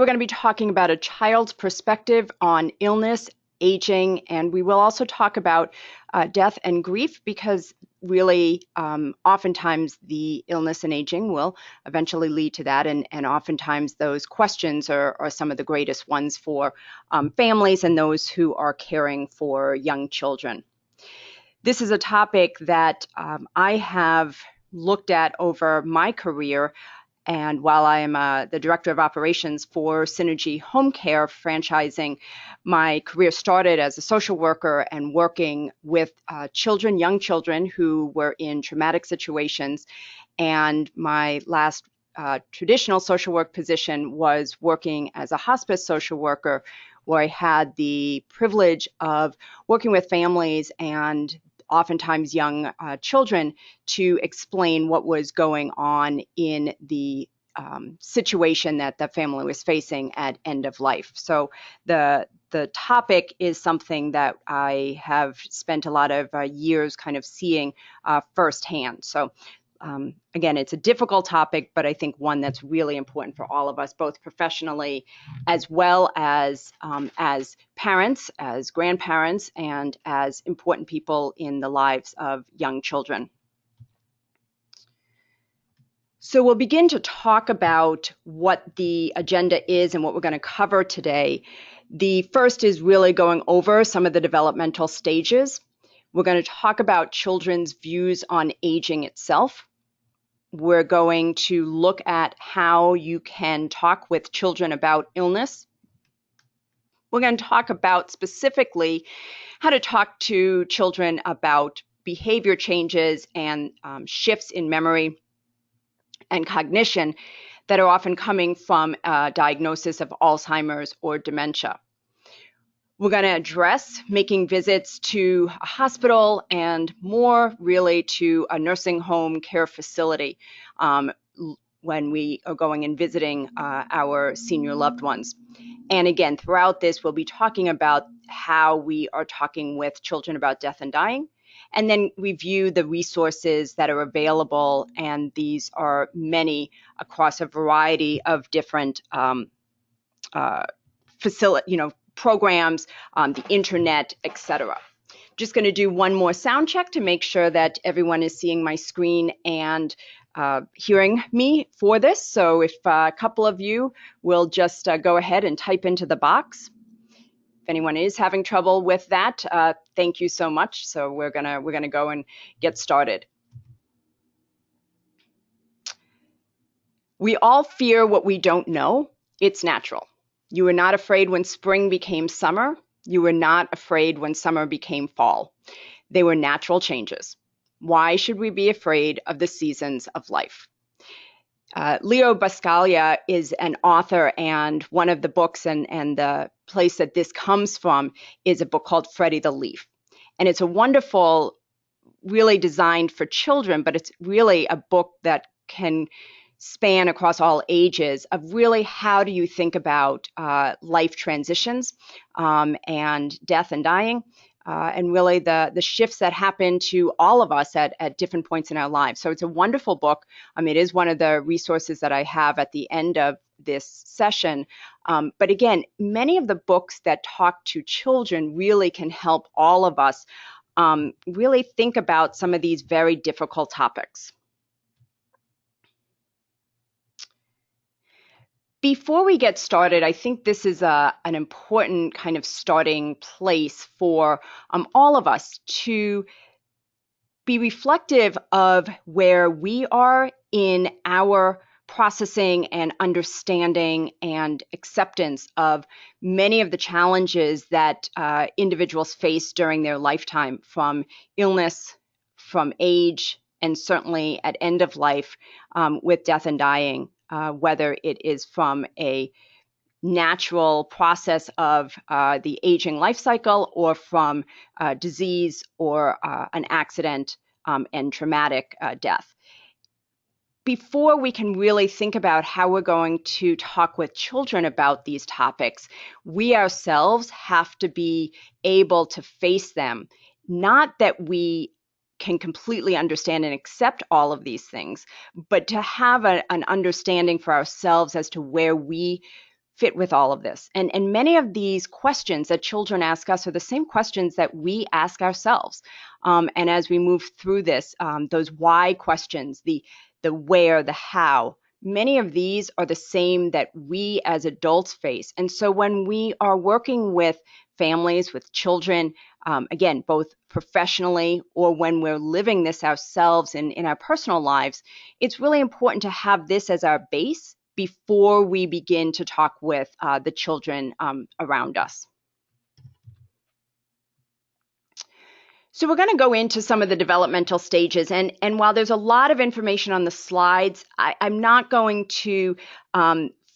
We're going to be talking about a child's perspective on illness, aging, and we will also talk about death and grief because really oftentimes the illness and aging will eventually lead to that, and oftentimes those questions are some of the greatest ones for families and those who are caring for young children. This is a topic that I have looked at over my career. And while I am the Director of Operations for Synergy HomeCare franchising, my career started as a social worker and working with children, young children who were in traumatic situations. And my last traditional social work position was working as a hospice social worker, where I had the privilege of working with families and oftentimes young children to explain what was going on in the situation that the family was facing at end of life. So the topic is something that I have spent a lot of years kind of seeing firsthand. So again, it's a difficult topic, but I think one that's really important for all of us, both professionally as well as parents, as grandparents, and as important people in the lives of young children. So we'll begin to talk about what the agenda is and what we're going to cover today. The first is really going over some of the developmental stages. We're going to talk about children's views on aging itself. We're going to look at how you can talk with children about illness. We're going to talk about specifically how to talk to children about behavior changes and shifts in memory and cognition that are often coming from a diagnosis of Alzheimer's or dementia. We're going to address making visits to a hospital and more really to a nursing home care facility when we are going and visiting our senior loved ones. And again, throughout this, we'll be talking about how we are talking with children about death and dying, and then review the resources that are available, and these are many across a variety of different programs, the internet, etc. Just going to do one more sound check to make sure that everyone is seeing my screen and hearing me for this. So if a couple of you will just go ahead and type into the box. If anyone is having trouble with that, thank you so much. So we're gonna go and get started. We all fear what we don't know. It's natural. You were not afraid when spring became summer. You were not afraid when summer became fall. They were natural changes. Why should we be afraid of the seasons of life? Leo Buscaglia is an author, and one of the books and the place that this comes from is a book called Freddie the Leaf. And it's a wonderful, really designed for children, but it's really a book that can span across all ages of really how do you think about life transitions and death and dying, and really the shifts that happen to all of us at different points in our lives. So it's a wonderful book. It is one of the resources that I have at the end of this session. But again, many of the books that talk to children really can help all of us really think about some of these very difficult topics. Before we get started, I think this is an important kind of starting place for all of us to be reflective of where we are in our processing and understanding and acceptance of many of the challenges that individuals face during their lifetime, from illness, from age, and certainly at end of life with death and dying. Whether it is from a natural process of the aging life cycle or from disease or an accident and traumatic death. Before we can really think about how we're going to talk with children about these topics, we ourselves have to be able to face them. Not that we can completely understand and accept all of these things, but to have an understanding for ourselves as to where we fit with all of this? And many of these questions that children ask us are the same questions that we ask ourselves. And as we move through this, those why questions, the where, the how, many of these are the same that we as adults face. And so when we are working with families, with children, again, both professionally or when we're living this ourselves in our personal lives, it's really important to have this as our base before we begin to talk with the children around us. So we're going to go into some of the developmental stages, and while there's a lot of information on the slides, I'm not going to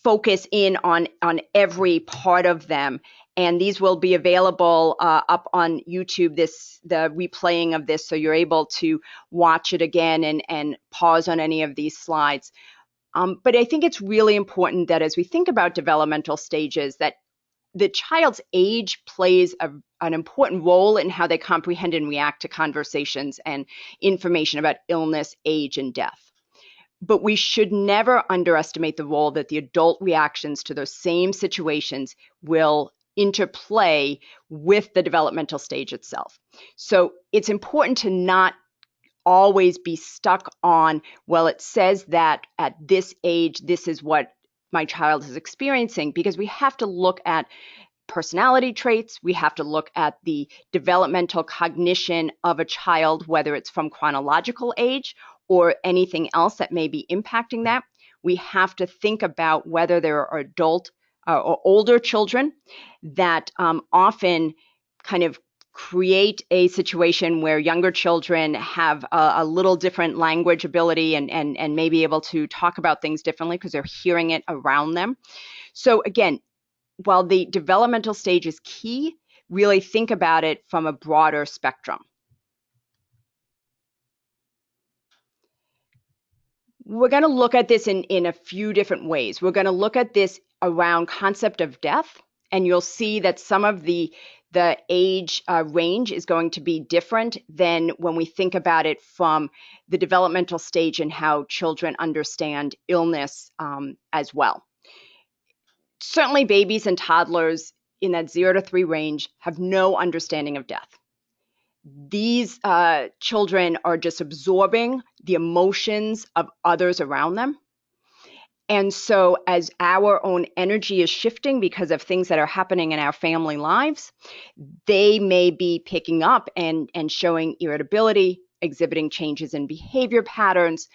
focus in on every part of them. And these will be available up on YouTube, the replaying of this, so you're able to watch it again and pause on any of these slides. But I think it's really important that as we think about developmental stages, that the child's age plays an important role in how they comprehend and react to conversations and information about illness, age, and death. But we should never underestimate the role that the adult reactions to those same situations will interplay with the developmental stage itself. So it's important to not always be stuck on, well, it says that at this age, this is what my child is experiencing, because we have to look at personality traits. We have to look at the developmental cognition of a child, whether it's from chronological age or anything else that may be impacting that. We have to think about whether there are adult or older children that often kind of create a situation where younger children have a little different language ability and may be able to talk about things differently because they're hearing it around them. So again, while the developmental stage is key, really think about it from a broader spectrum. We're going to look at this in a few different ways. We're going to look at this around concept of death, and you'll see that some of the age range is going to be different than when we think about it from the developmental stage and how children understand illness as well. Certainly babies and toddlers in that 0 to 3 range have no understanding of death. These children are just absorbing the emotions of others around them. And so as our own energy is shifting because of things that are happening in our family lives, they may be picking up and showing irritability, exhibiting changes in behavior patterns,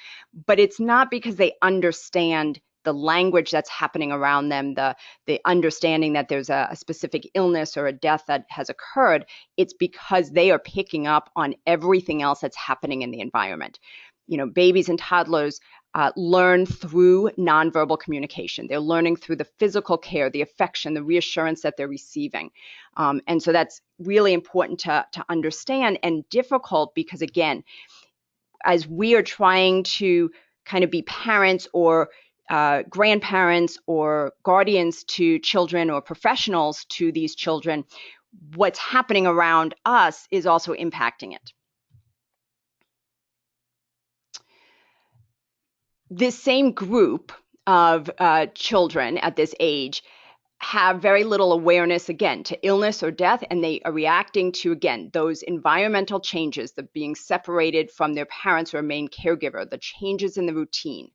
but it's not because they understand the language that's happening around them, the understanding that there's a specific illness or a death that has occurred. It's because they are picking up on everything else that's happening in the environment. You know, babies and toddlers learn through nonverbal communication. They're learning through the physical care, the affection, the reassurance that they're receiving. And so that's really important to understand, and difficult because, again, as we are trying to kind of be parents or grandparents or guardians to children or professionals to these children, what's happening around us is also impacting it. This same group of children at this age have very little awareness, again, to illness or death, and they are reacting to, again, those environmental changes, the being separated from their parents or main caregiver, the changes in the routine.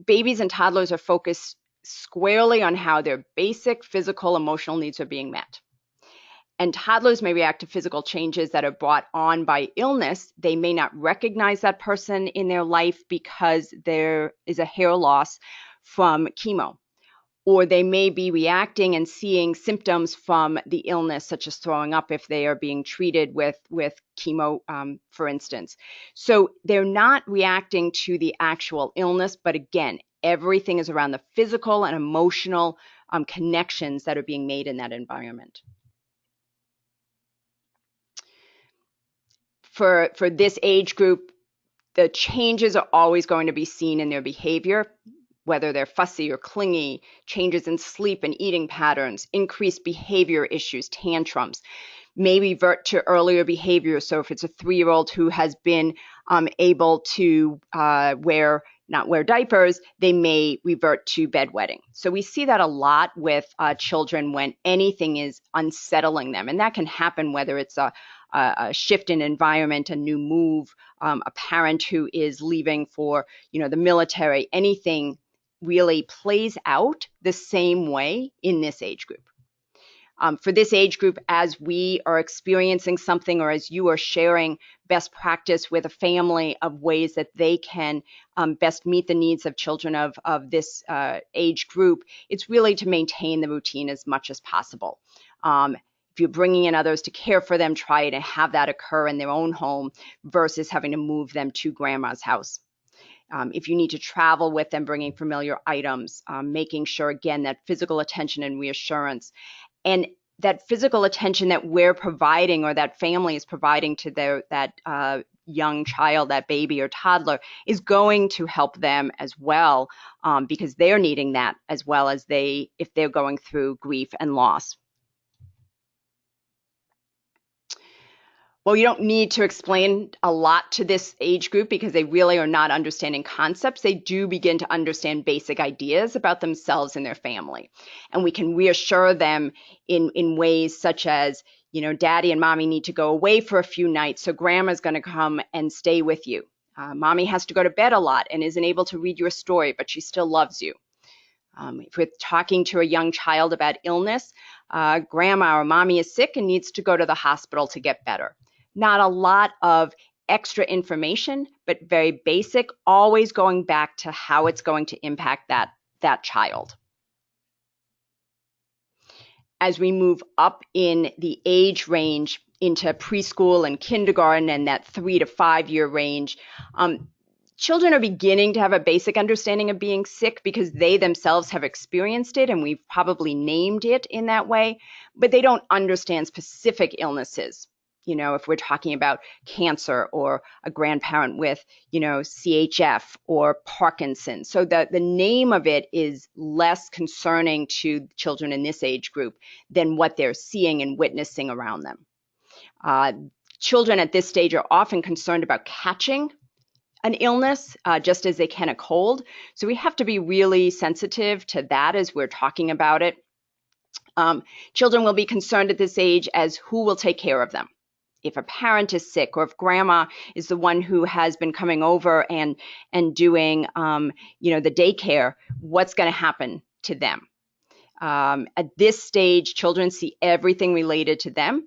Babies and toddlers are focused squarely on how their basic physical, emotional needs are being met. And toddlers may react to physical changes that are brought on by illness. They may not recognize that person in their life because there is a hair loss from chemo. Or they may be reacting and seeing symptoms from the illness, such as throwing up if they are being treated with chemo, for instance. So they're not reacting to the actual illness, but again, everything is around the physical and emotional connections that are being made in that environment. For this age group, the changes are always going to be seen in their behavior, whether they're fussy or clingy, changes in sleep and eating patterns, increased behavior issues, tantrums, may revert to earlier behavior. So if it's a 3-year-old who has been able to wear not wear diapers, they may revert to bedwetting. So we see that a lot with children when anything is unsettling them. And that can happen whether it's a shift in environment, a new move, a parent who is leaving for, the military. Anything really plays out the same way in this age group. For this age group, as we are experiencing something or as you are sharing best practice with a family of ways that they can best meet the needs of children of this age group, it's really to maintain the routine as much as possible. If you're bringing in others to care for them, try to have that occur in their own home versus having to move them to grandma's house. If you need to travel with them, bringing familiar items, making sure, again, that physical attention and reassurance, and that physical attention that we're providing or that family is providing to that young child, that baby or toddler, is going to help them as well, because they're needing that as well as if they're going through grief and loss. Well, you don't need to explain a lot to this age group because they really are not understanding concepts. They do begin to understand basic ideas about themselves and their family. And we can reassure them in ways such as, daddy and mommy need to go away for a few nights, so grandma's going to come and stay with you. Mommy has to go to bed a lot and isn't able to read you a story, but she still loves you. If we're talking to a young child about illness, grandma or mommy is sick and needs to go to the hospital to get better. Not a lot of extra information, but very basic, always going back to how it's going to impact that child. As we move up in the age range into preschool and kindergarten and that 3 to 5 year range, children are beginning to have a basic understanding of being sick because they themselves have experienced it, and we've probably named it in that way, but they don't understand specific illnesses. If we're talking about cancer or a grandparent with, CHF or Parkinson's. So the name of it is less concerning to children in this age group than what they're seeing and witnessing around them. Children at this stage are often concerned about catching an illness, just as they can a cold. So we have to be really sensitive to that as we're talking about it. Children will be concerned at this age as who will take care of them. If a parent is sick, or if grandma is the one who has been coming over and doing, the daycare, what's going to happen to them? At this stage, children see everything related to them.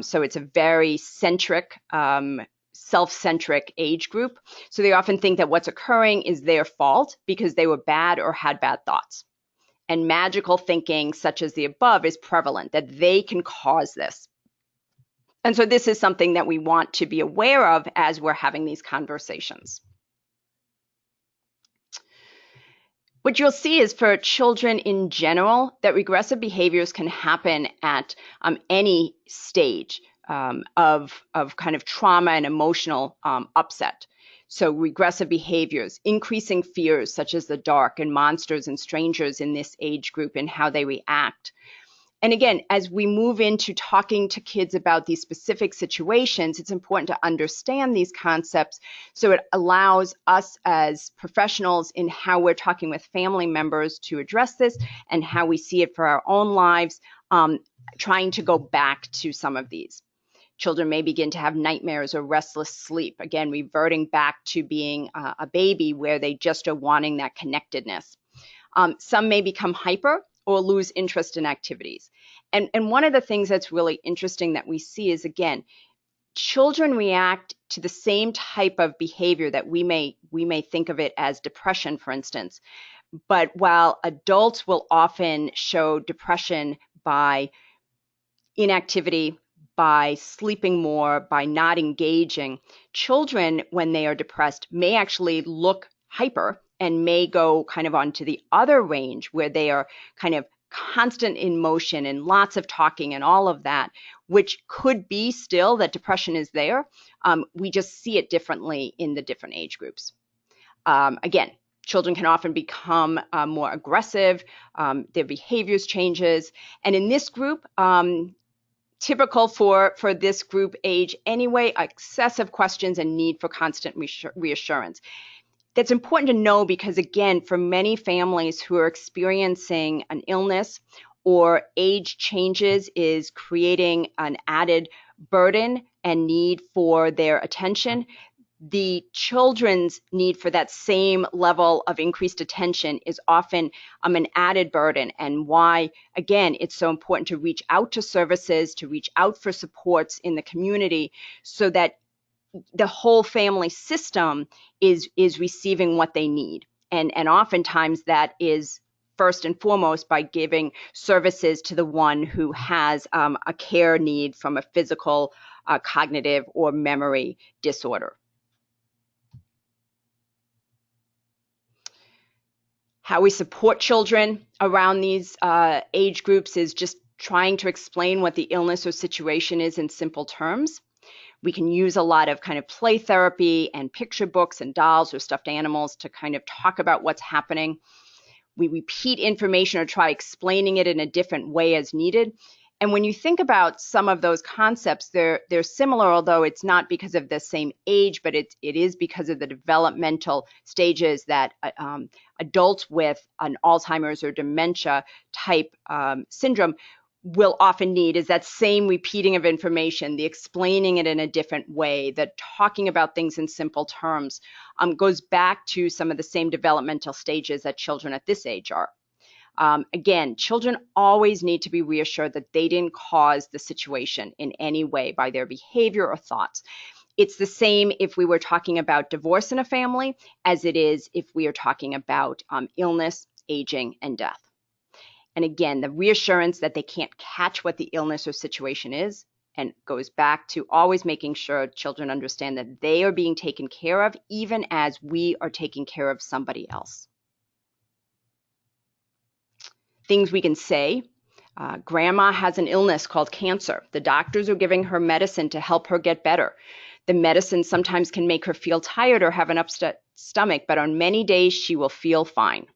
So it's a very centric, self-centric age group. So they often think that what's occurring is their fault because they were bad or had bad thoughts. And magical thinking, such as the above, is prevalent, that they can cause this. And so this is something that we want to be aware of as we're having these conversations. What you'll see is for children in general, that regressive behaviors can happen at any stage of kind of trauma and emotional upset. So regressive behaviors, increasing fears such as the dark and monsters and strangers in this age group and how they react. And again, as we move into talking to kids about these specific situations, it's important to understand these concepts so it allows us as professionals in how we're talking with family members to address this and how we see it for our own lives, trying to go back to some of these. Children may begin to have nightmares or restless sleep, again, reverting back to being a baby where they just are wanting that connectedness. Some may become hyper or lose interest in activities. And one of the things that's really interesting that we see is, again, children react to the same type of behavior that we may think of it as depression, for instance. But while adults will often show depression by inactivity, by sleeping more, by not engaging, children, when they are depressed, may actually look hyper and may go kind of onto the other range where they are kind of constant in motion and lots of talking and all of that, which could be still that depression is there. We just see it differently in the different age groups. Again, children can often become more aggressive, their behaviors changes. And in this group, typical for this group age anyway, excessive questions and need for constant reassurance. That's important to know because, again, for many families who are experiencing an illness or age changes is creating an added burden and need for their attention, the children's need for that same level of increased attention is often an added burden, and why, again, it's so important to reach out to services, to reach out for supports in the community so that the whole family system is receiving what they need. And oftentimes that is first and foremost by giving services to the one who has a care need from a physical, cognitive, or memory disorder. How we support children around these age groups is just trying to explain what the illness or situation is in simple terms. We can use a lot of kind of play therapy and picture books and dolls or stuffed animals to kind of talk about what's happening. We repeat information or try explaining it in a different way as needed. And when you think about some of those concepts, they're similar, although it's not because of the same age, but it is because of the developmental stages that adults with an Alzheimer's or dementia type syndrome will often need, is that same repeating of information, the explaining it in a different way, the talking about things in simple terms, goes back to some of the same developmental stages that children at this age are. Again, children always need to be reassured that they didn't cause the situation in any way by their behavior or thoughts. It's the same if we were talking about divorce in a family as it is if we are talking about illness, aging, and death. And again, the reassurance that they can't catch what the illness or situation is, and goes back to always making sure children understand that they are being taken care of, even as we are taking care of somebody else. Things we can say. Grandma has an illness called cancer. The doctors are giving her medicine to help her get better. The medicine sometimes can make her feel tired or have an upset stomach, but on many days she will feel fine.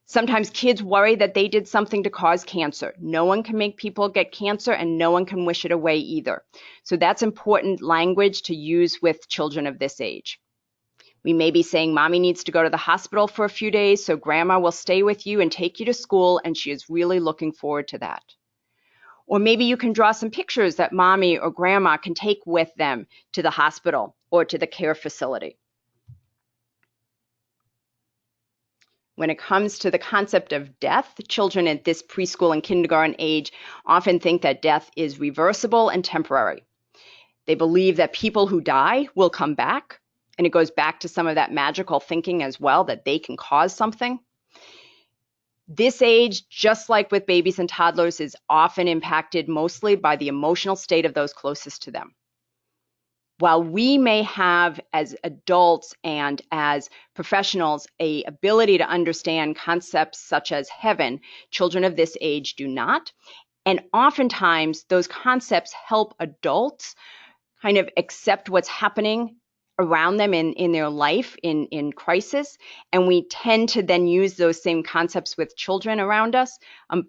Sometimes kids worry that they did something to cause cancer. No one can make people get cancer, and no one can wish it away either. So that's important language to use with children of this age. We may be saying, Mommy needs to go to the hospital for a few days, so Grandma will stay with you and take you to school, and she is really looking forward to that. Or maybe you can draw some pictures that Mommy or Grandma can take with them to the hospital or to the care facility. When it comes to the concept of death, children at this preschool and kindergarten age often think that death is reversible and temporary. They believe that people who die will come back, and it goes back to some of that magical thinking as well, that they can cause something. This age, just like with babies and toddlers, is often impacted mostly by the emotional state of those closest to them. While we may have, as adults and as professionals, an ability to understand concepts such as heaven, children of this age do not. And oftentimes, those concepts help adults kind of accept what's happening around them in their life in crisis. And we tend to then use those same concepts with children around us.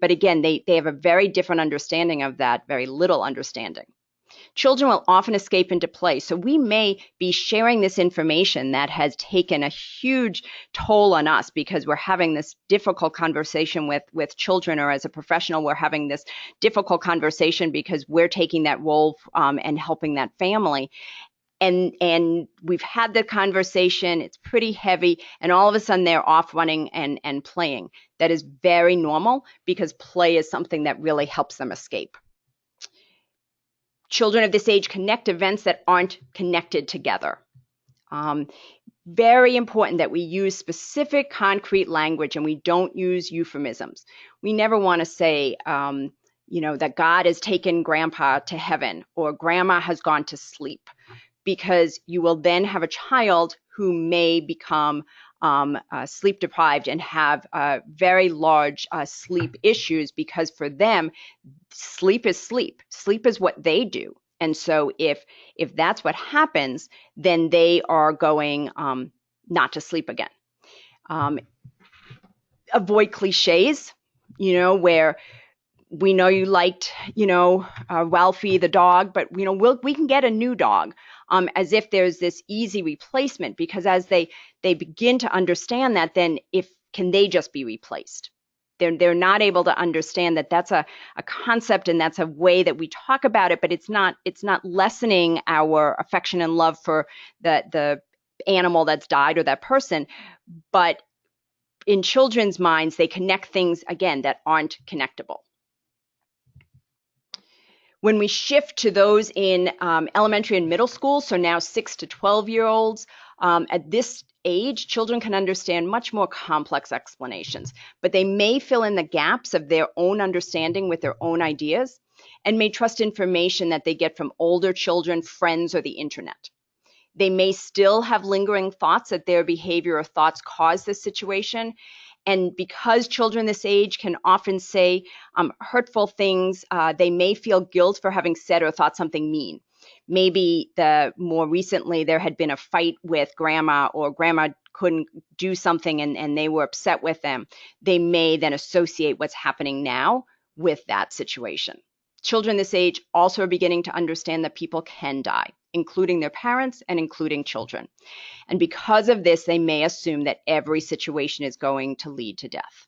But again, they have a very different understanding of that, very little understanding. Children will often escape into play. So we may be sharing this information that has taken a huge toll on us because we're having this difficult conversation with children, or as a professional, we're having this difficult conversation because we're taking that role and helping that family. And we've had the conversation, it's pretty heavy, and all of a sudden they're off running and playing. That is very normal because play is something that really helps them escape. Children of this age connect events that aren't connected together. Very important that we use specific concrete language and we don't use euphemisms. We never want to say, that God has taken Grandpa to heaven or Grandma has gone to sleep, because you will then have a child who may become sleep deprived and have very large sleep issues, because for them, sleep is sleep. Sleep is what they do. And so if that's what happens, then they are going not to sleep again. Avoid cliches, where we know you liked, Ralphie the dog, but we can get a new dog. as if there's this easy replacement, because as they begin to understand that, then can they just be replaced? They're not able to understand that that's a concept and that's a way that we talk about it, but it's not lessening our affection and love for the animal that's died or that person. But in children's minds, they connect things, again, that aren't connectable. When we shift to those in elementary and middle school, so now 6 to 12-year-olds, at this age, children can understand much more complex explanations, but they may fill in the gaps of their own understanding with their own ideas and may trust information that they get from older children, friends, or the internet. They may still have lingering thoughts that their behavior or thoughts caused this situation. And because children this age can often say hurtful things, they may feel guilt for having said or thought something mean. Maybe more recently there had been a fight with grandma, or grandma couldn't do something and they were upset with them. They may then associate what's happening now with that situation. Children this age also are beginning to understand that people can die, including their parents and including children. And because of this, they may assume that every situation is going to lead to death.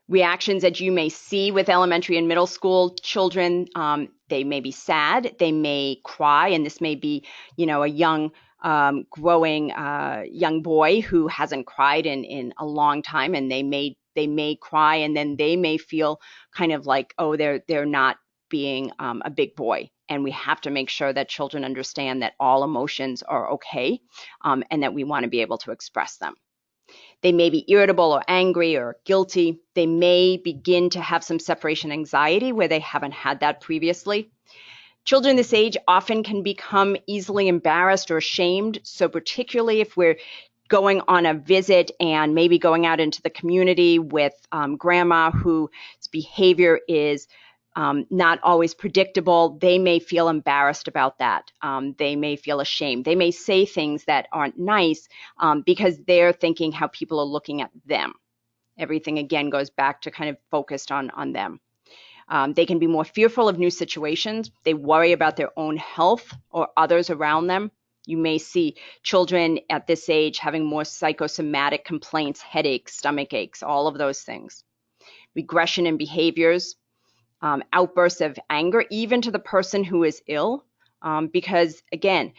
Reactions that you may see with elementary and middle school children, they may be sad, they may cry, and this may be, a young growing young boy who hasn't cried in a long time, and they may cry, and then they may feel kind of like, oh, they're not being a big boy. And we have to make sure that children understand that all emotions are okay, and that we want to be able to express them. They may be irritable or angry or guilty. They may begin to have some separation anxiety where they haven't had that previously. Children this age often can become easily embarrassed or ashamed. So particularly if we're going on a visit and maybe going out into the community with grandma whose behavior is not always predictable, they may feel embarrassed about that. They may feel ashamed. They may say things that aren't nice because they're thinking how people are looking at them. Everything, again, goes back to kind of focused on them. They can be more fearful of new situations. They worry about their own health or others around them. You may see children at this age having more psychosomatic complaints, headaches, stomach aches, all of those things. Regression in behaviors. Outbursts of anger, even to the person who is ill, because, again,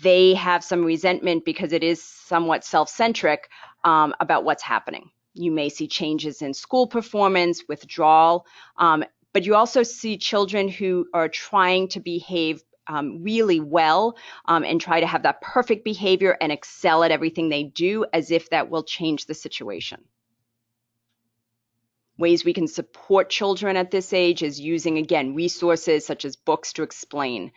they have some resentment because it is somewhat self-centric about what's happening. You may see changes in school performance, withdrawal, but you also see children who are trying to behave really well and try to have that perfect behavior and excel at everything they do as if that will change the situation. Ways we can support children at this age is using, again, resources such as books to explain,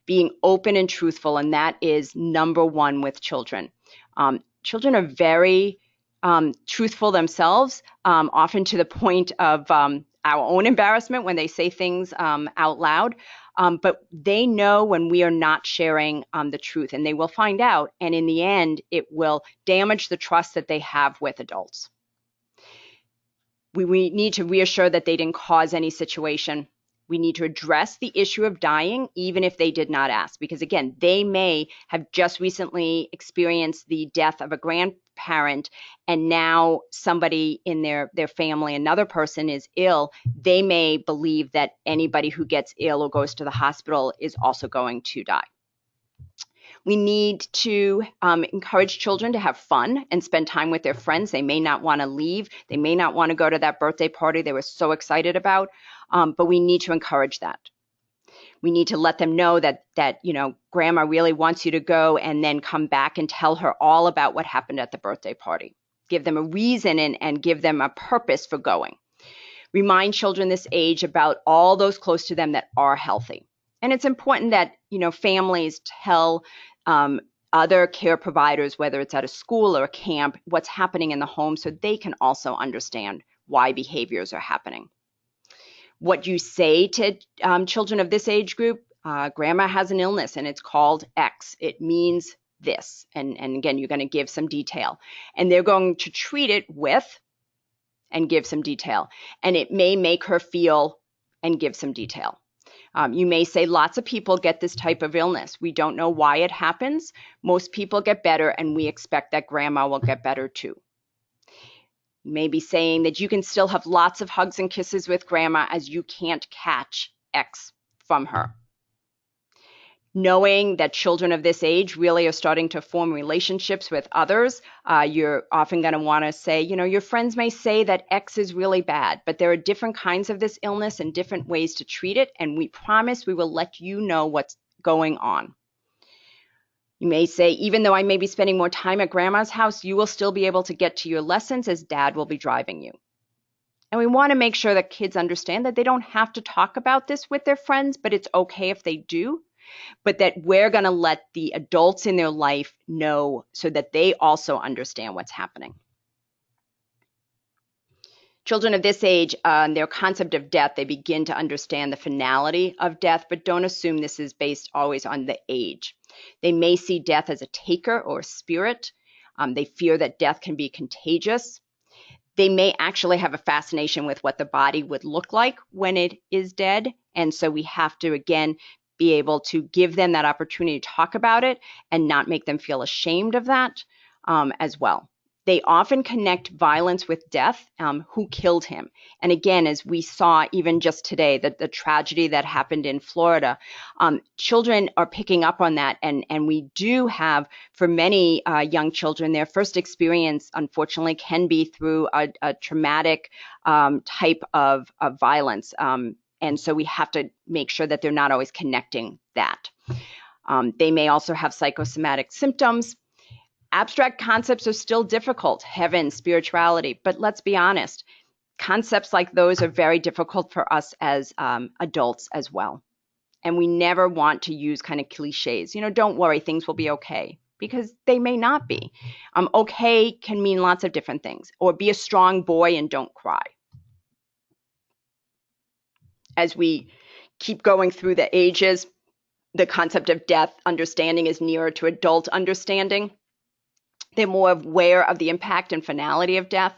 being open and truthful, and that is number one with children. Children are very truthful themselves, often to the point of our own embarrassment when they say things out loud, but they know when we are not sharing the truth, and they will find out, and in the end, it will damage the trust that they have with adults. We need to reassure that they didn't cause any situation. We need to address the issue of dying, even if they did not ask, because, again, they may have just recently experienced the death of a grandparent, and now somebody in their family, another person, is ill. They may believe that anybody who gets ill or goes to the hospital is also going to die. We need to encourage children to have fun and spend time with their friends. They may not want to leave. They may not want to go to that birthday party they were so excited about, but we need to encourage that. We need to let them know that grandma really wants you to go, and then come back and tell her all about what happened at the birthday party. Give them a reason and give them a purpose for going. Remind children this age about all those close to them that are healthy. And it's important that, families tell other care providers, whether it's at a school or a camp, what's happening in the home so they can also understand why behaviors are happening. What you say to children of this age group, grandma has an illness and it's called X. It means this. And again, you're going to give some detail. And they're going to treat it with and give some detail. And it may make her feel and give some detail. You may say lots of people get this type of illness. We don't know why it happens. Most people get better, and we expect that grandma will get better too. You may be saying that you can still have lots of hugs and kisses with grandma as you can't catch X from her. Knowing that children of this age really are starting to form relationships with others, you're often going to want to say, your friends may say that X is really bad, but there are different kinds of this illness and different ways to treat it, and we promise we will let you know what's going on. You may say, even though I may be spending more time at grandma's house, you will still be able to get to your lessons as dad will be driving you. And we want to make sure that kids understand that they don't have to talk about this with their friends, but it's okay if they do, but that we're going to let the adults in their life know so that they also understand what's happening. Children of this age, their concept of death, they begin to understand the finality of death, but don't assume this is based always on the age. They may see death as a taker or a spirit. They fear that death can be contagious. They may actually have a fascination with what the body would look like when it is dead. And so we have to, again, be able to give them that opportunity to talk about it and not make them feel ashamed of that as well. They often connect violence with death. Who killed him? And again, as we saw even just today, that the tragedy that happened in Florida, children are picking up on that. And we do have, for many young children, their first experience, unfortunately, can be through a traumatic type of violence. And so we have to make sure that they're not always connecting that. They may also have psychosomatic symptoms. Abstract concepts are still difficult, heaven, spirituality, but let's be honest, concepts like those are very difficult for us as adults as well. And we never want to use kind of cliches, don't worry, things will be okay, because they may not be. Okay can mean lots of different things, or be a strong boy and don't cry. As we keep going through the ages, the concept of death understanding is nearer to adult understanding. They're more aware of the impact and finality of death.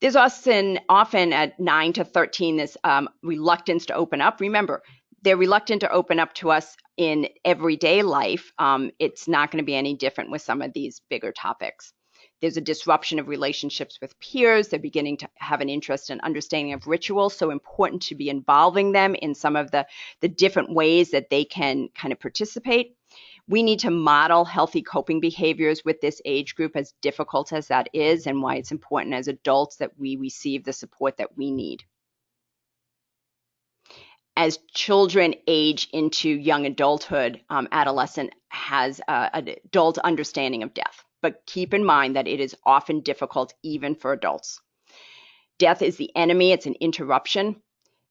There's often at 9 to 13 this reluctance to open up. Remember, they're reluctant to open up to us in everyday life. It's not going to be any different with some of these bigger topics. There's a disruption of relationships with peers. They're beginning to have an interest in understanding of rituals, so important to be involving them in some of the different ways that they can kind of participate. We need to model healthy coping behaviors with this age group, as difficult as that is, and why it's important as adults that we receive the support that we need. As children age into young adulthood, adolescent has an adult understanding of death. But keep in mind that it is often difficult even for adults. Death is the enemy. It's an interruption.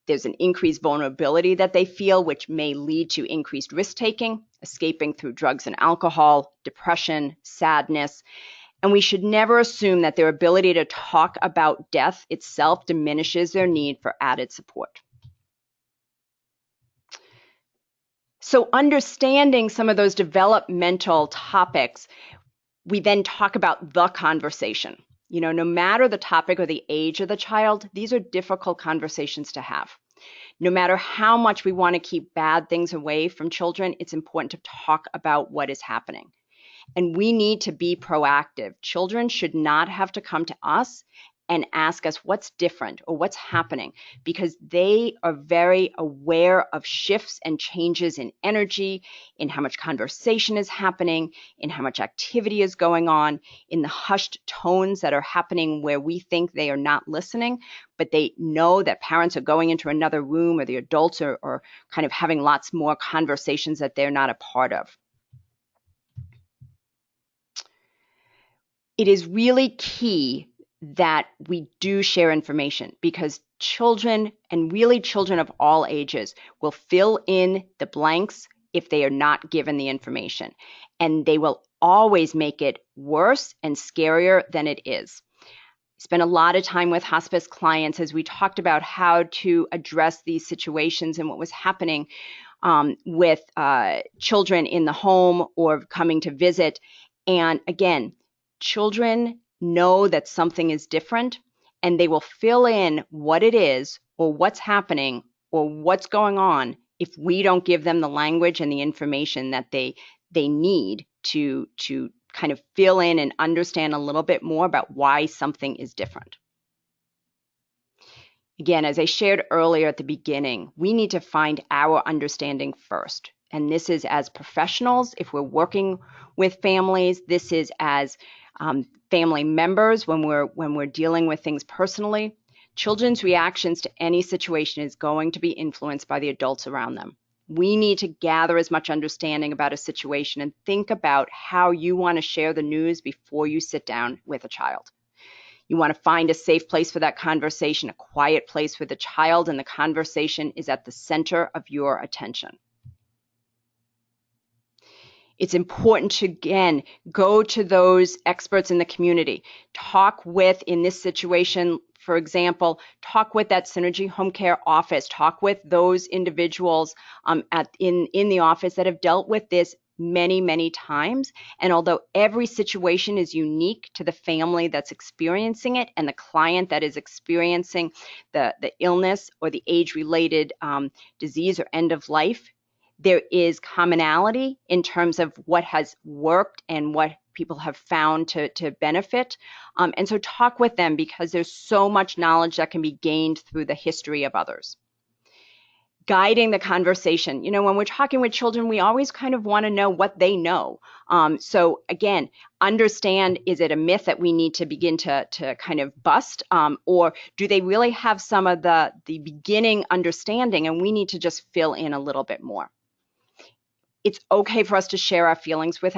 There's an increased vulnerability that they feel, which may lead to increased risk-taking, escaping through drugs and alcohol, depression, sadness. And we should never assume that their ability to talk about death itself diminishes their need for added support. So understanding some of those developmental topics, we then talk about the conversation. No matter the topic or the age of the child, these are difficult conversations to have. No matter how much we want to keep bad things away from children, it's important to talk about what is happening. And we need to be proactive. Children should not have to come to us and ask us what's different or what's happening, because they are very aware of shifts and changes in energy, in how much conversation is happening, in how much activity is going on, in the hushed tones that are happening where we think they are not listening, but they know that parents are going into another room, or the adults are kind of having lots more conversations that they're not a part of. It is really key that we do share information, because children, and really children of all ages, will fill in the blanks if they are not given the information. And they will always make it worse and scarier than it is. I spent a lot of time with hospice clients as we talked about how to address these situations and what was happening with children in the home or coming to visit. And again, children know that something is different, and they will fill in what it is or what's happening or what's going on if we don't give them the language and the information that they need to kind of fill in and understand a little bit more about why something is different. Again, as I shared earlier at the beginning, we need to find our understanding first. And this is as professionals, if we're working with families, this is as family members when we're dealing with things personally. Children's reactions to any situation is going to be influenced by the adults around them. We need to gather as much understanding about a situation and think about how you want to share the news before you sit down with a child. You want to find a safe place for that conversation, a quiet place where the child and the conversation is at the center of your attention. It's important to, again, go to those experts in the community. Talk with, in this situation, for example, talk with that Synergy Home Care office. Talk with those individuals in the office that have dealt with this many, many times. And although every situation is unique to the family that's experiencing it and the client that is experiencing the illness or the age-related disease or end of life, there is commonality in terms of what has worked and what people have found to benefit. And so talk with them, because there's so much knowledge that can be gained through the history of others. Guiding the conversation. You know, when we're talking with children, we always kind of want to know what they know. So again, understand, is it a myth that we need to begin to kind of bust? Or do they really have some of the beginning understanding and we need to just fill in a little bit more? It's okay for us to share our feelings with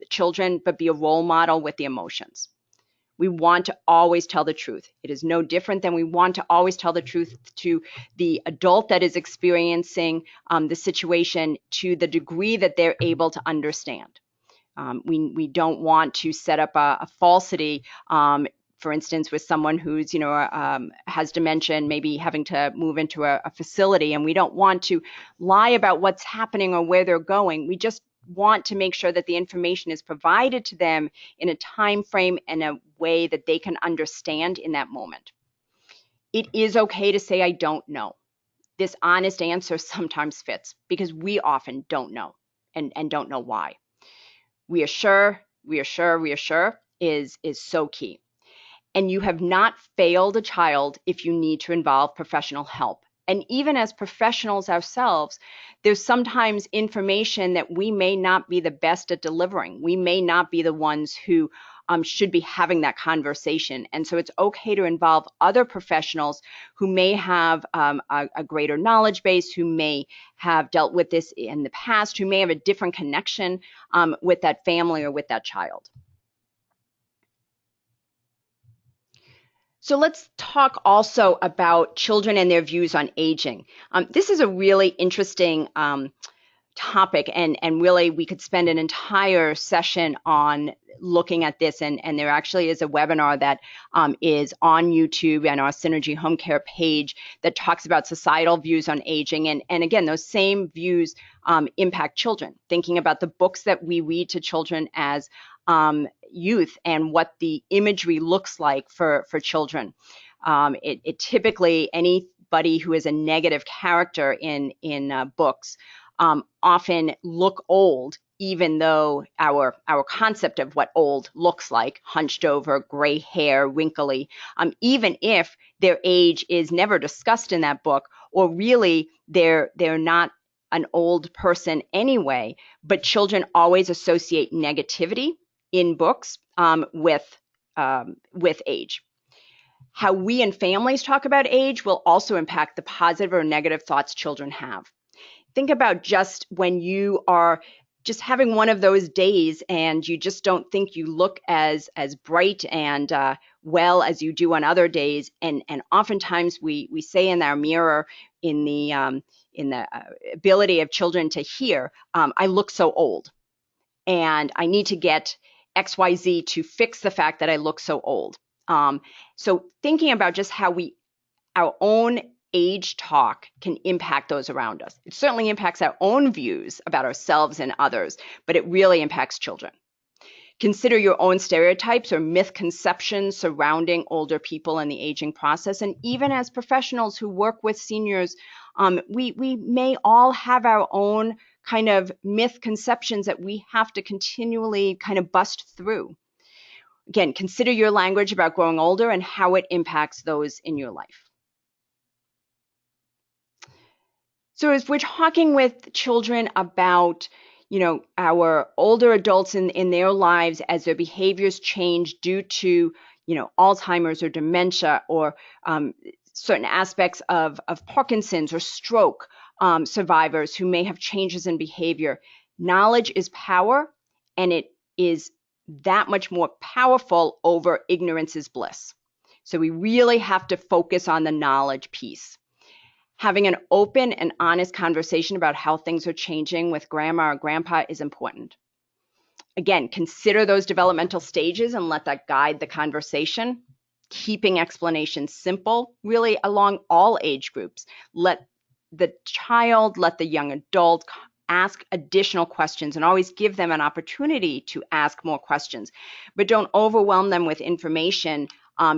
children, but be a role model with the emotions. We want to always tell the truth. It is no different than we want to always tell the truth to the adult that is experiencing the situation to the degree that they're able to understand. We don't want to set up a falsity, for instance, with someone who's, has dementia and maybe having to move into a facility, and we don't want to lie about what's happening or where they're going. We just want to make sure that the information is provided to them in a time frame and a way that they can understand in that moment. It is okay to say, I don't know. This honest answer sometimes fits because we often don't know and don't know why. Reassure is so key. And you have not failed a child if you need to involve professional help. And even as professionals ourselves, there's sometimes information that we may not be the best at delivering. We may not be the ones who should be having that conversation. And so it's okay to involve other professionals who may have a greater knowledge base, who may have dealt with this in the past, who may have a different connection with that family or with that child. So let's talk also about children and their views on aging. This is a really interesting topic, and really we could spend an entire session on looking at this, and there actually is a webinar that is on YouTube and our Synergy Home Care page that talks about societal views on aging, and again, those same views impact children. Thinking about the books that we read to children as youth and what the imagery looks like for children. It typically, anybody who is a negative character in books often look old, even though our concept of what old looks like, hunched over, gray hair, wrinkly, even if their age is never discussed in that book, or really they're not an old person anyway, but children always associate negativity in books with age. How we and families talk about age will also impact the positive or negative thoughts children have. Think about just when you are just having one of those days and you just don't think you look as bright and well as you do on other days, and oftentimes we say in our mirror, in the ability of children to hear, I look so old and I need to get XYZ to fix the fact that I look so old. So thinking about just how our own age talk can impact those around us. It certainly impacts our own views about ourselves and others, but it really impacts children. Consider your own stereotypes or misconceptions surrounding older people in the aging process. And even as professionals who work with seniors, we may all have our own kind of misconceptions that we have to continually kind of bust through. Again, consider your language about growing older and how it impacts those in your life. So as we're talking with children about, our older adults in their lives as their behaviors change due to, Alzheimer's or dementia or certain aspects of Parkinson's or stroke survivors who may have changes in behavior, knowledge is power, and it is that much more powerful over ignorance is bliss. So we really have to focus on the knowledge piece. Having an open and honest conversation about how things are changing with grandma or grandpa is important. Again, consider those developmental stages and let that guide the conversation. Keeping explanations simple, really along all age groups. Let the child, let the young adult ask additional questions and always give them an opportunity to ask more questions. But don't overwhelm them with information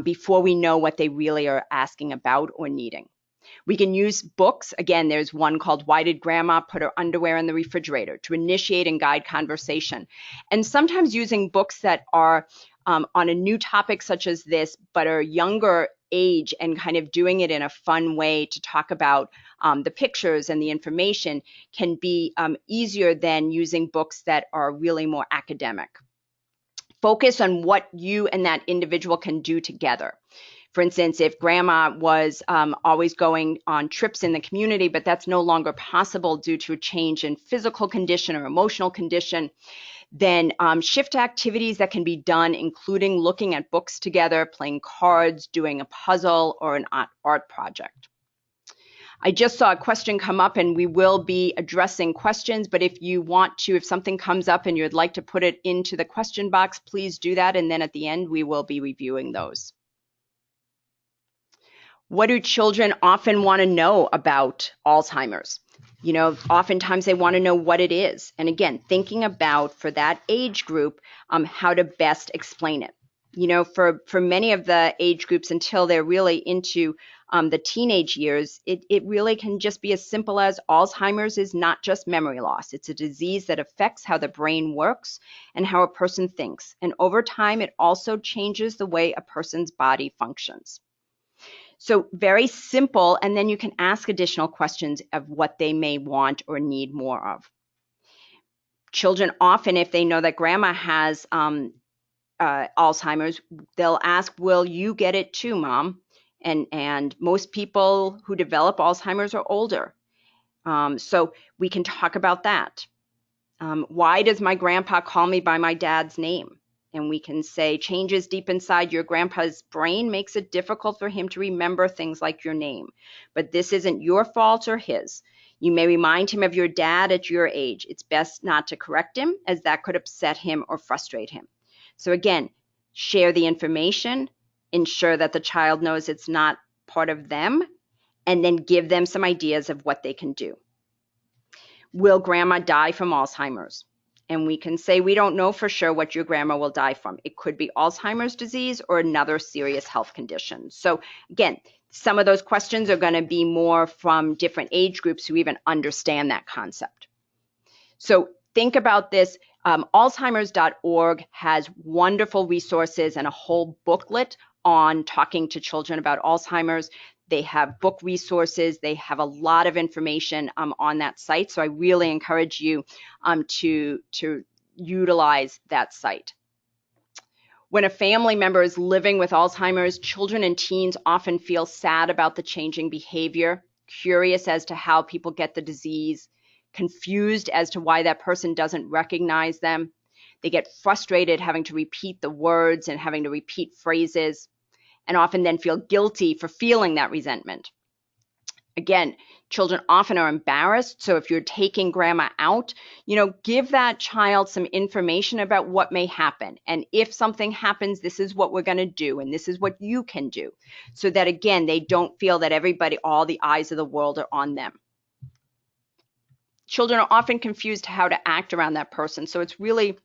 before we know what they really are asking about or needing. We can use books. Again, there's one called Why Did Grandma Put Her Underwear in the Refrigerator to initiate and guide conversation. And sometimes using books that are on a new topic such as this, but are younger age and kind of doing it in a fun way to talk about the pictures and the information can be easier than using books that are really more academic. Focus on what you and that individual can do together. For instance, if grandma was always going on trips in the community, but that's no longer possible due to a change in physical condition or emotional condition, then shift activities that can be done, including looking at books together, playing cards, doing a puzzle, or an art project. I just saw a question come up and we will be addressing questions, but if you want to, if something comes up and you'd like to put it into the question box, please do that. And then at the end, we will be reviewing those. What do children often want to know about Alzheimer's? Oftentimes they want to know what it is. And again, thinking about for that age group, how to best explain it. For many of the age groups until they're really into the teenage years, it really can just be as simple as Alzheimer's is not just memory loss. It's a disease that affects how the brain works and how a person thinks. And over time, it also changes the way a person's body functions. So very simple, and then you can ask additional questions of what they may want or need more of. Children often, if they know that grandma has Alzheimer's, they'll ask, will you get it too, Mom? And most people who develop Alzheimer's are older. So we can talk about that. Why does my grandpa call me by my dad's name? And we can say changes deep inside your grandpa's brain makes it difficult for him to remember things like your name. But this isn't your fault or his. You may remind him of your dad at your age. It's best not to correct him, as that could upset him or frustrate him. So again, share the information, ensure that the child knows it's not part of them, and then give them some ideas of what they can do. Will grandma die from Alzheimer's? And we can say we don't know for sure what your grandma will die from. It could be Alzheimer's disease or another serious health condition. So again, some of those questions are going to be more from different age groups who even understand that concept. So think about this. Alzheimers.org has wonderful resources and a whole booklet on talking to children about Alzheimer's. They have book resources. They have a lot of information on that site. So I really encourage you to utilize that site. When a family member is living with Alzheimer's, children and teens often feel sad about the changing behavior, curious as to how people get the disease, confused as to why that person doesn't recognize them. They get frustrated having to repeat the words and having to repeat phrases, and often then feel guilty for feeling that resentment. Again, children often are embarrassed. So if you're taking grandma out, give that child some information about what may happen. And if something happens, this is what we're going to do. And this is what you can do. So that, again, they don't feel that everybody, all the eyes of the world are on them. Children are often confused how to act around that person. So it's really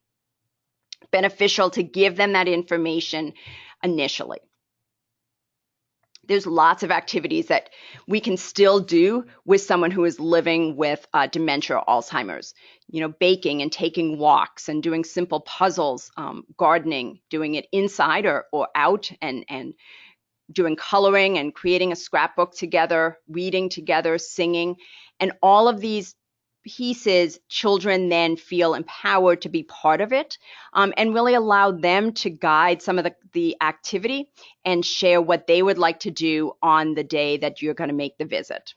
beneficial to give them that information initially. There's lots of activities that we can still do with someone who is living with dementia or Alzheimer's. You know, baking and taking walks and doing simple puzzles, gardening, doing it inside or out, and doing coloring and creating a scrapbook together, reading together, singing. And all of these pieces, children then feel empowered to be part of it, and really allow them to guide some of the activity and share what they would like to do on the day that you're going to make the visit.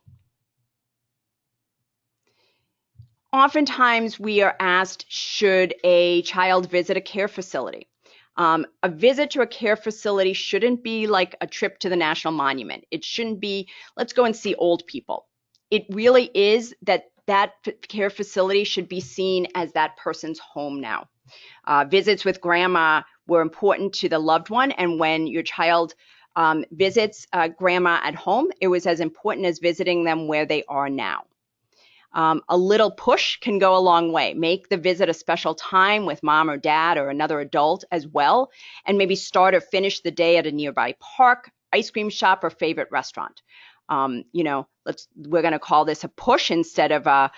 Oftentimes we are asked, should a child visit a care facility? A visit to a care facility shouldn't be like a trip to the National Monument. It shouldn't be, let's go and see old people. It really is that care facility should be seen as that person's home now. Visits with grandma were important to the loved one, and when your child visits grandma at home, it was as important as visiting them where they are now. A little push can go a long way. Make the visit a special time with mom or dad or another adult as well, and maybe start or finish the day at a nearby park, ice cream shop, or favorite restaurant. You know, we're going to call this a push instead of a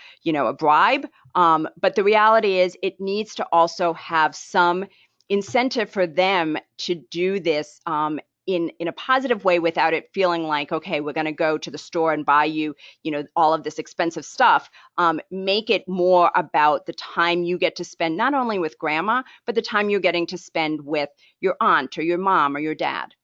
bribe. But the reality is it needs to also have some incentive for them to do this in a positive way without it feeling like, okay, we're going to go to the store and buy you, all of this expensive stuff. Make it more about the time you get to spend not only with grandma, but the time you're getting to spend with your aunt or your mom or your dad.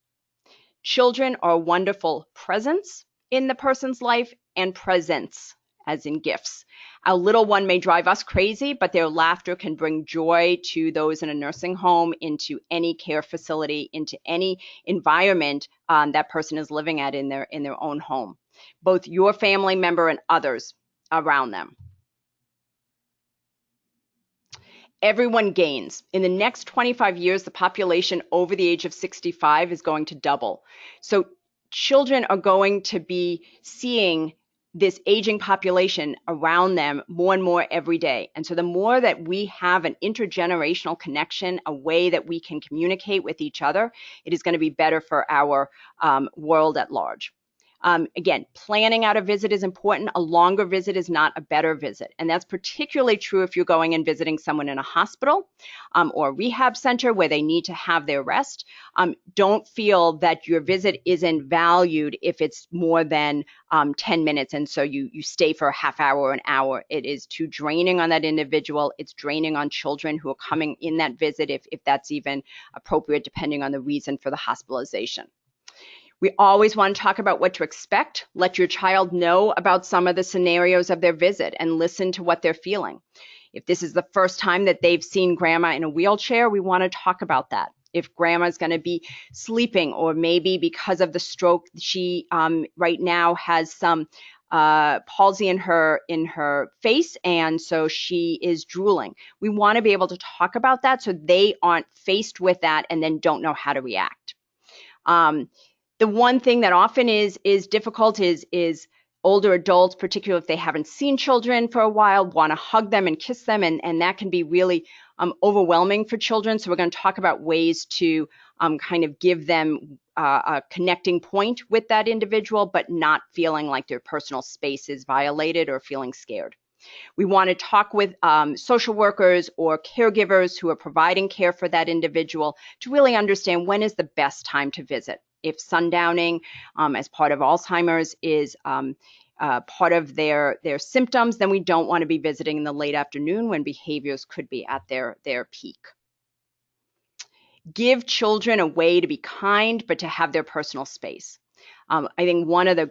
Children are wonderful presents in the person's life, and presents as in gifts. Our little one may drive us crazy, but their laughter can bring joy to those in a nursing home, into any care facility, into any environment that person is living at in their own home, both your family member and others around them. Everyone gains. In the next 25 years, the population over the age of 65 is going to double. So children are going to be seeing this aging population around them more and more every day. And so the more that we have an intergenerational connection, a way that we can communicate with each other, it is going to be better for our world at large. Again, planning out a visit is important. A longer visit is not a better visit. And that's particularly true if you're going and visiting someone in a hospital or a rehab center where they need to have their rest. Don't feel that your visit isn't valued if it's more than 10 minutes and so you stay for a half hour or an hour. It is too draining on that individual. It's draining on children who are coming in that visit, if that's even appropriate, depending on the reason for the hospitalization. We always want to talk about what to expect. Let your child know about some of the scenarios of their visit and listen to what they're feeling. If this is the first time that they've seen grandma in a wheelchair, we want to talk about that. If grandma's going to be sleeping, or maybe because of the stroke, she right now has some palsy in her face, and so she is drooling. We want to be able to talk about that so they aren't faced with that and then don't know how to react. The one thing that often is difficult is older adults, particularly if they haven't seen children for a while, want to hug them and kiss them, and that can be really overwhelming for children. So we're going to talk about ways to kind of give them a connecting point with that individual, but not feeling like their personal space is violated or feeling scared. We want to talk with social workers or caregivers who are providing care for that individual to really understand when is the best time to visit. If sundowning as part of Alzheimer's is part of their symptoms, then we don't want to be visiting in the late afternoon when behaviors could be at their peak. Give children a way to be kind, but to have their personal space. I think one of the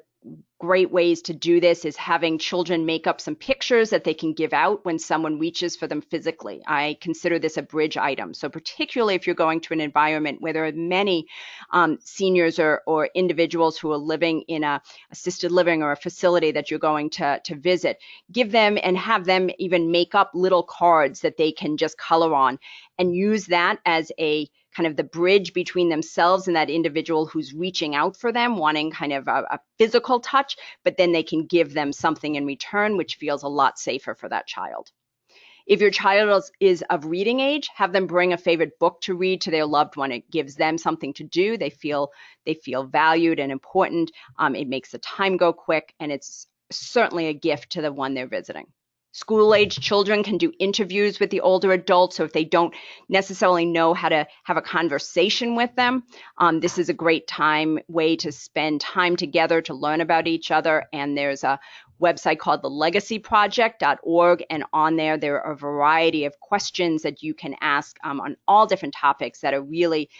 great ways to do this is having children make up some pictures that they can give out when someone reaches for them physically. I consider this a bridge item. So particularly if you're going to an environment where there are many seniors or individuals who are living in a assisted living or a facility that you're going to visit, give them and have them even make up little cards that they can just color on and use that as a kind of the bridge between themselves and that individual who's reaching out for them, wanting kind of a physical touch, but then they can give them something in return, which feels a lot safer for that child. If your child is of reading age, have them bring a favorite book to read to their loved one. It gives them something to do. They feel valued and important. It makes the time go quick, and it's certainly a gift to the one they're visiting. School-age children can do interviews with the older adults, so if they don't necessarily know how to have a conversation with them, this is a great way to spend time together to learn about each other. And there's a website called the legacyproject.org, and on there are a variety of questions that you can ask on all different topics that are really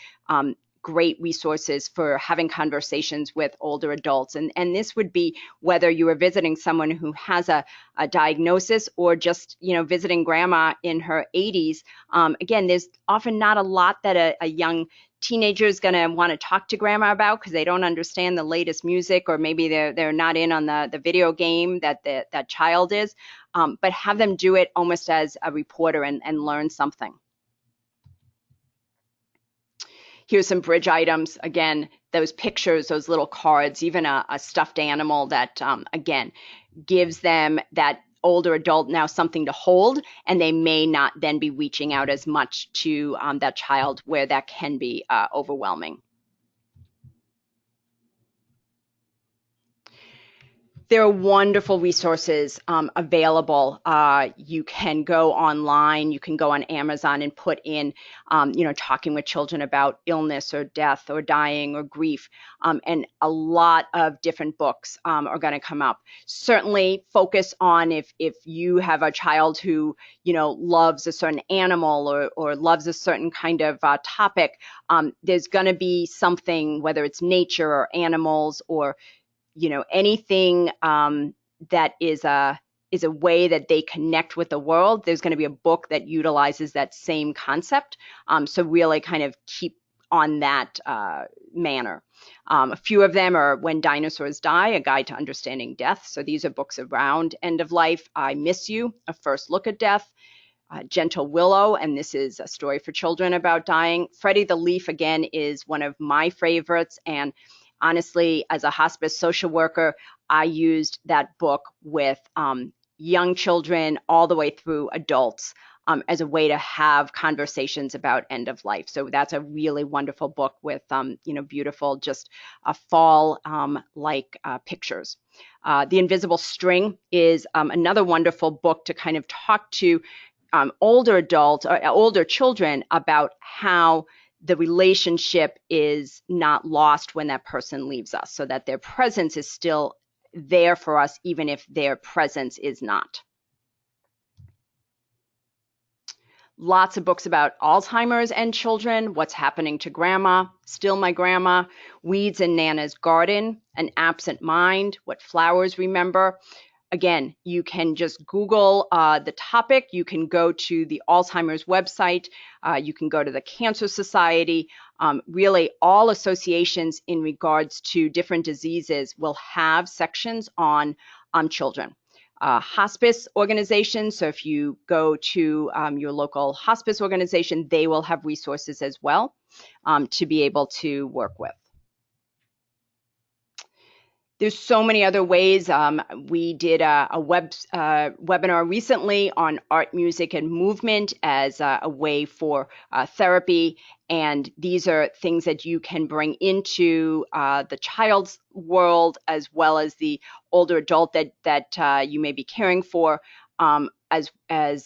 great resources for having conversations with older adults. And this would be whether you are visiting someone who has a diagnosis or just, visiting grandma in her 80s. Again, there's often not a lot that a young teenager is going to want to talk to grandma about because they don't understand the latest music, or maybe they're not in on the video game that child is. But have them do it almost as a reporter and learn something. Here's some bridge items. Again, those pictures, those little cards, even a stuffed animal that, again, gives them, that older adult, now something to hold, and they may not then be reaching out as much to that child, where that can be overwhelming. There are wonderful resources available. You can go online, you can go on Amazon and put in, talking with children about illness or death or dying or grief, and a lot of different books are going to come up. Certainly focus on if you have a child who, loves a certain animal or loves a certain kind of topic, there's going to be something, whether it's nature or animals or anything that is a way that they connect with the world. There's going to be a book that utilizes that same concept. So really kind of keep on that manner. A few of them are When Dinosaurs Die, A Guide to Understanding Death. So these are books around end of life. I Miss You, A First Look at Death. Gentle Willow, and this is a story for children about dying. Freddie the Leaf, again, is one of my favorites, and honestly, as a hospice social worker, I used that book with young children all the way through adults as a way to have conversations about end of life. So that's a really wonderful book with, beautiful, just fall like pictures. The Invisible String is another wonderful book to kind of talk to older adults or older children about how the relationship is not lost when that person leaves us, so that their presence is still there for us, even if their presence is not. Lots of books about Alzheimer's and children, What's Happening to Grandma, Still My Grandma, Weeds in Nana's Garden, An Absent Mind, What Flowers Remember. Again, you can just Google the topic. You can go to the Alzheimer's website. You can go to the Cancer Society. Really, all associations in regards to different diseases will have sections on children. Hospice organizations, so if you go to your local hospice organization, they will have resources as well to be able to work with. There's so many other ways. We did a webinar recently on art, music, and movement as a way for therapy. And these are things that you can bring into the child's world as well as the older adult that you may be caring for, as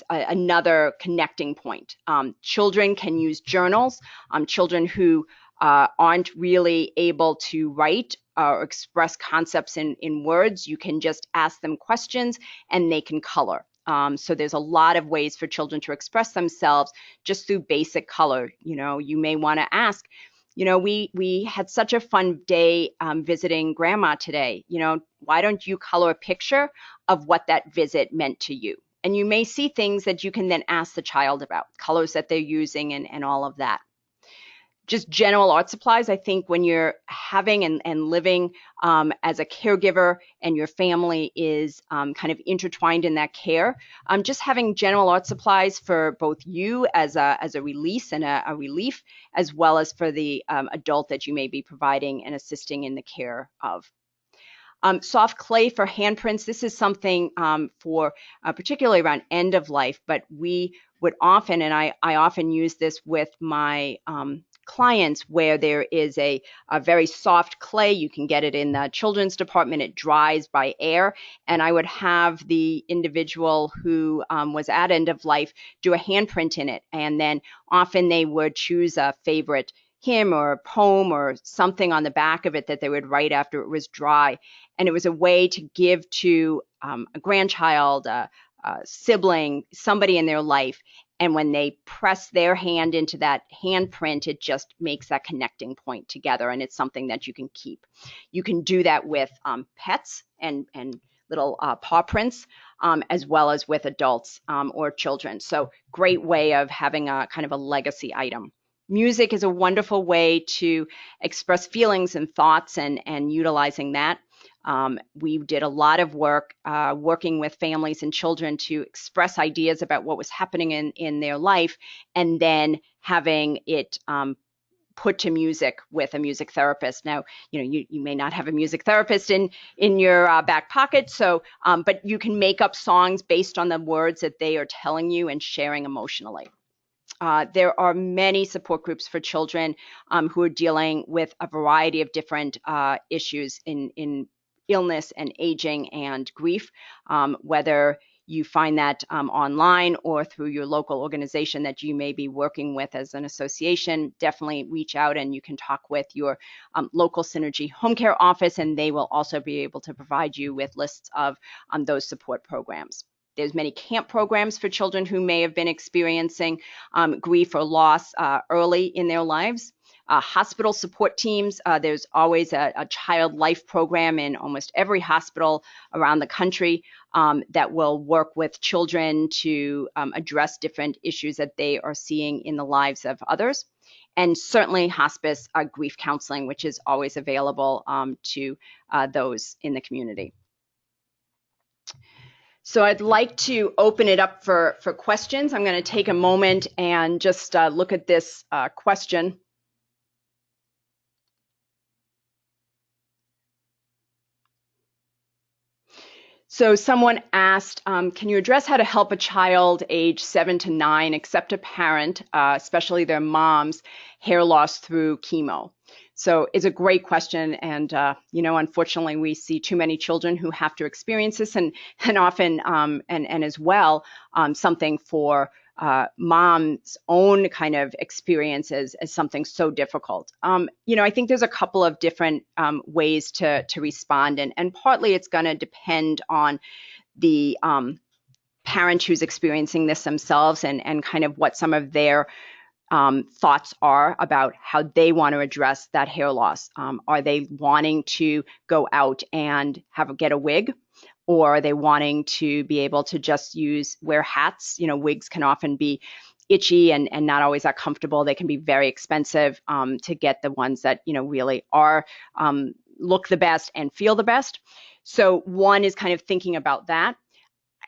another connecting point. Children can use journals. Children who aren't really able to write or express concepts in words, you can just ask them questions and they can color. So there's a lot of ways for children to express themselves just through basic color. You may want to ask, we had such a fun day visiting grandma today. Why don't you color a picture of what that visit meant to you? And you may see things that you can then ask the child about, colors that they're using and all of that. Just general art supplies. I think when you're having and living as a caregiver and your family is kind of intertwined in that care, just having general art supplies for both you as a release and a relief, as well as for the adult that you may be providing and assisting in the care of. Soft clay for handprints. This is something for particularly around end of life, but we would often, and I often use this with my clients, where there is a very soft clay. You can get it in the children's department. It dries by air. And I would have the individual who was at end of life do a handprint in it. And then often they would choose a favorite hymn or a poem or something on the back of it that they would write after it was dry. And it was a way to give to a grandchild, a sibling, somebody in their life. And when they press their hand into that handprint, it just makes that connecting point together. And it's something that you can keep. You can do that with pets and little paw prints, as well as with adults or children. So great way of having a kind of a legacy item. Music is a wonderful way to express feelings and thoughts, and utilizing that. We did a lot of work working with families and children to express ideas about what was happening in their life, and then having it put to music with a music therapist. Now, you may not have a music therapist in your back pocket, so but you can make up songs based on the words that they are telling you and sharing emotionally. There are many support groups for children who are dealing with a variety of different issues in illness and aging and grief, whether you find that online or through your local organization that you may be working with as an association. Definitely reach out, and you can talk with your local Synergy HomeCare office, and they will also be able to provide you with lists of those support programs. There's many camp programs for children who may have been experiencing grief or loss early in their lives. Hospital support teams, there's always a child life program in almost every hospital around the country that will work with children to address different issues that they are seeing in the lives of others. And certainly hospice grief counseling, which is always available to those in the community. So I'd like to open it up for questions. I'm going to take a moment and just look at this question. So someone asked, can you address how to help a child age 7 to 9 accept a parent, especially their mom's, hair loss through chemo? So it's a great question, and unfortunately, we see too many children who have to experience this, and often, and as well, something for mom's own kind of experiences as something so difficult. I think there's a couple of different ways to respond, and partly it's going to depend on the parent who's experiencing this themselves, and kind of what some of their thoughts are about how they want to address that hair loss. Are they wanting to go out and get a wig? Or are they wanting to be able to just wear hats? Wigs can often be itchy and not always that comfortable. They can be very expensive to get the ones that, really are look the best and feel the best. So one is kind of thinking about that.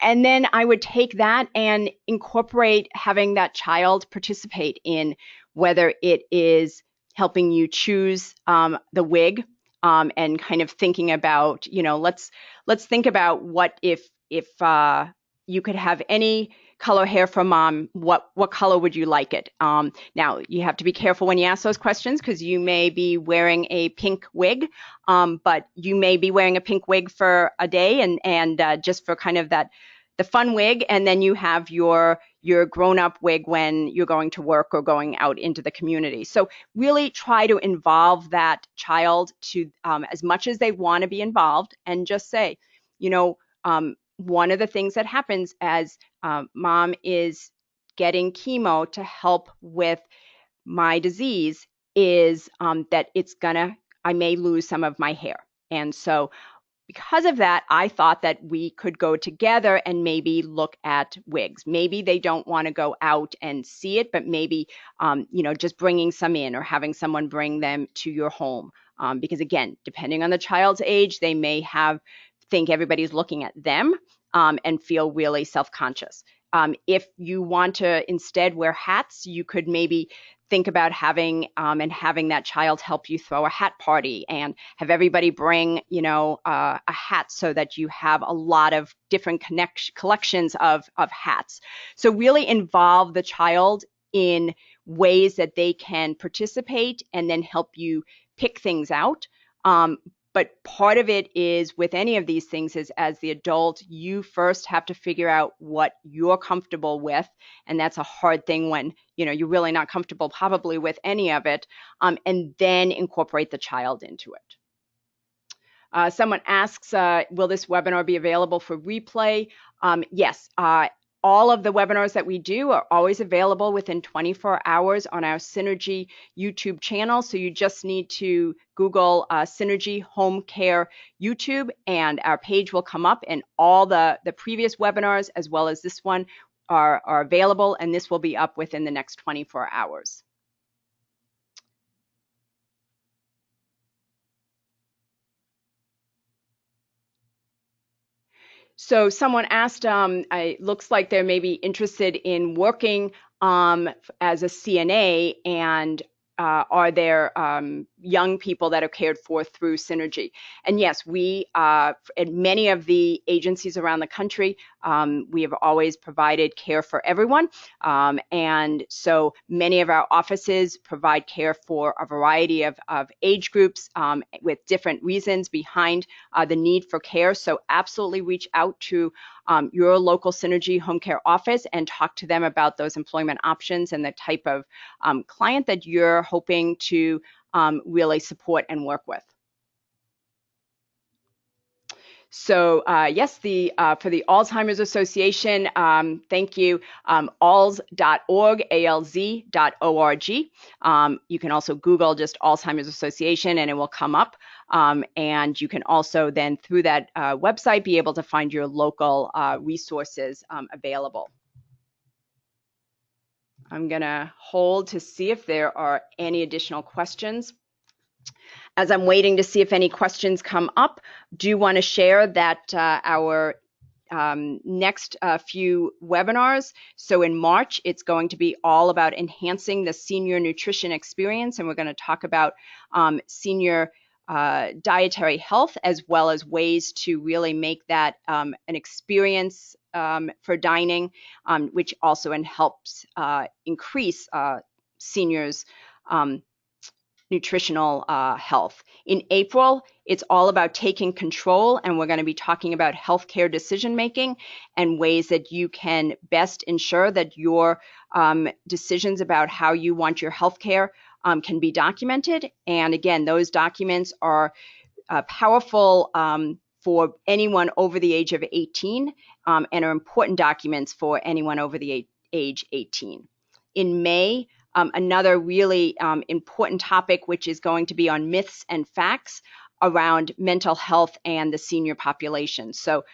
And then I would take that and incorporate having that child participate in whether it is helping you choose the wig, and kind of thinking about, let's think about what if you could have any color hair for mom, what color would you like it? Now, you have to be careful when you ask those questions, because you may be wearing a pink wig, but you may be wearing a pink wig for a day and just for kind of the fun wig, and then you have your grown-up wig when you're going to work or going out into the community. So really try to involve that child to as much as they want to be involved, and just say, one of the things that happens as mom is getting chemo to help with my disease is that I may lose some of my hair. And so because of that, I thought that we could go together and maybe look at wigs. Maybe they don't want to go out and see it, but maybe, just bringing some in or having someone bring them to your home. Because again, depending on the child's age, they may think everybody's looking at them and feel really self-conscious. If you want to instead wear hats, you could maybe think about having that child help you throw a hat party and have everybody bring, a hat so that you have a lot of different collections of hats. So really involve the child in ways that they can participate and then help you pick things out. But part of it is with any of these things is as the adult, you first have to figure out what you're comfortable with. And that's a hard thing when, you're really not comfortable probably with any of it, and then incorporate the child into it. Someone asks, will this webinar be available for replay? Yes. All of the webinars that we do are always available within 24 hours on our Synergy YouTube channel. So you just need to Google Synergy HomeCare YouTube, and our page will come up, and all the previous webinars as well as this one are available, and this will be up within the next 24 hours. So someone asked, it looks like they may be interested in working as a CNA, and are there young people that are cared for through Synergy? And yes, we, at many of the agencies around the country, we have always provided care for everyone. And so many of our offices provide care for a variety of age groups with different reasons behind the need for care. So absolutely reach out to your local Synergy Home Care office and talk to them about those employment options and the type of client that you're hoping to really support and work with. So yes, for the Alzheimer's Association, thank you, alz.org, alz.org. You can also Google just Alzheimer's Association and it will come up. And you can also then through that website be able to find your local resources available. I'm gonna hold to see if there are any additional questions. As I'm waiting to see if any questions come up, do want to share that our next few webinars. So in March, it's going to be all about enhancing the senior nutrition experience, and we're going to talk about senior dietary health as well as ways to really make that an experience for dining, which also helps increase seniors' nutritional health. In April, it's all about taking control, and we're going to be talking about healthcare decision making and ways that you can best ensure that your decisions about how you want your healthcare can be documented. And again, those documents are powerful for anyone over the age of 18 and are important documents for anyone over the age 18. In May, another really important topic, which is going to be on myths and facts around mental health and the senior population. So,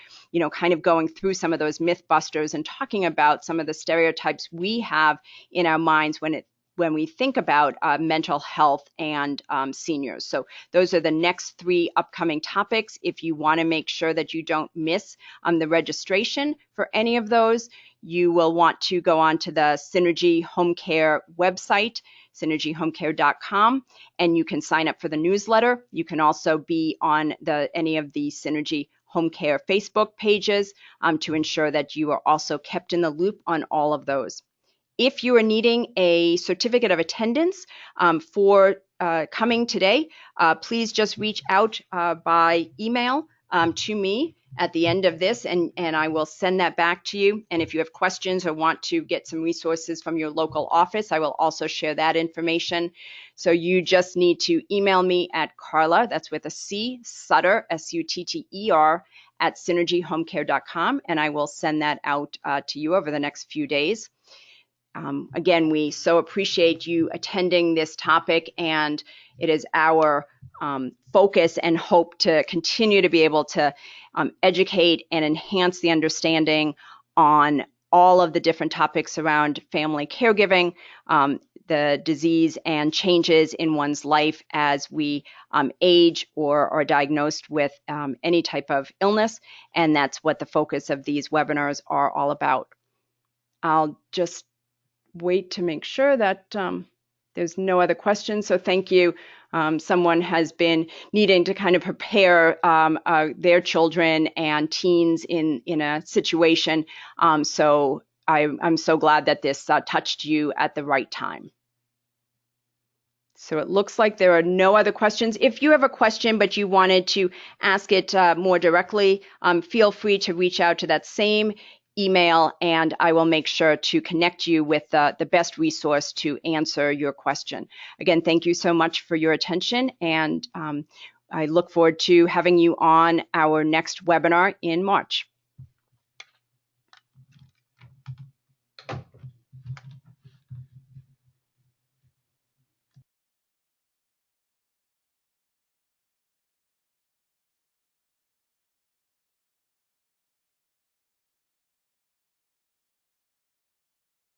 kind of going through some of those myth busters and talking about some of the stereotypes we have in our minds when we think about mental health and seniors. So those are the next 3 upcoming topics. If you want to make sure that you don't miss the registration for any of those, you will want to go on to the Synergy Home Care website, synergyhomecare.com, and you can sign up for the newsletter. You can also be on any of the Synergy Home Care Facebook pages to ensure that you are also kept in the loop on all of those. If you are needing a certificate of attendance for coming today, please just reach out by email to me at the end of this, and I will send that back to you. And if you have questions or want to get some resources from your local office, I will also share that information. So you just need to email me at Carla, that's with a C, Sutter, S-U-T-T-E-R, at synergyhomecare.com, and I will send that out to you over the next few days. Again, we so appreciate you attending this topic, and it is our focus and hope to continue to be able to educate and enhance the understanding on all of the different topics around family caregiving, the disease and changes in one's life as we age or are diagnosed with any type of illness, and that's what the focus of these webinars are all about. I'll just wait to make sure that there's no other questions, so thank you. Someone has been needing to kind of prepare their children and teens in a situation. So I'm so glad that this touched you at the right time. So it looks like there are no other questions. If you have a question but you wanted to ask it more directly, feel free to reach out to that same email and I will make sure to connect you with the best resource to answer your question. Again, thank you so much for your attention and I look forward to having you on our next webinar in March.